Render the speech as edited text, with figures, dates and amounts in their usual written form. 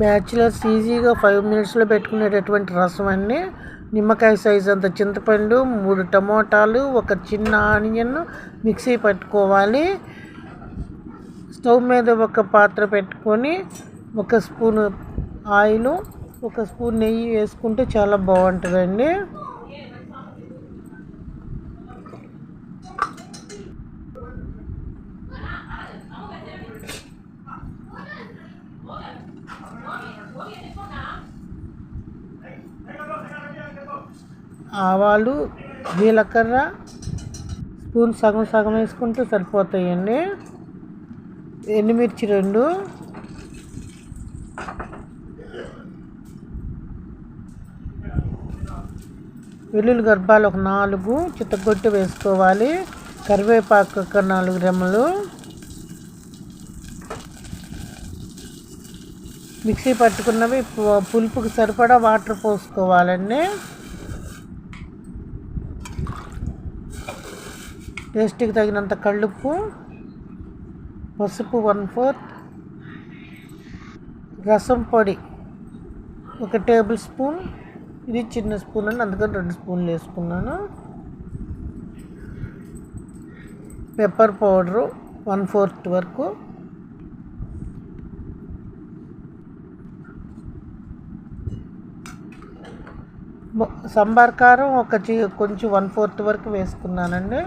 Bachelors ఈజీగా 5 మినిట్స్లో పెట్టుకునేటటువంటి రసం అండి. నిమ్మకాయ సైజ్ అంత చింతపండు, 3 టమోటాలు, ఒక చిన్న ఆనియన్ మిక్సీ పట్టుకోవాలి. స్టవ్ మీద ఒక పాత్ర పెట్టుకొని 1 స్పూన్ ఆయిల్, 1 స్పూన్ నెయ్యి వేసుకుంటే చాలా బాగుంటుందండి. ఆవాలు, జీలకర్ర స్పూన్ సగం సగం వేసుకుంటే సరిపోతాయండి. ఎండుమిర్చి 2, వెల్లుల్లి గర్భాలు ఒక 4 చిత్తగొట్టు వేసుకోవాలి. కరివేపాకు ఒక 4 రెమ్మలు, మిక్సీ పట్టుకున్నవి పులుపుకి సరిపడా వాటర్ పోసుకోవాలండి. టేస్ట్కి తగినంత కళ్ళుప్పు, పసుపు 1/4, రసం పొడి 1 టేబుల్ స్పూన్. ఇది చిన్న స్పూన్ అండి, అందుకని 2 స్పూన్లు వేసుకున్నాను. పెప్పర్ పౌడరు 1/4 వరకు, సాంబార్ కారం కొంచెం 1/4 వరకు వేసుకున్నానండి.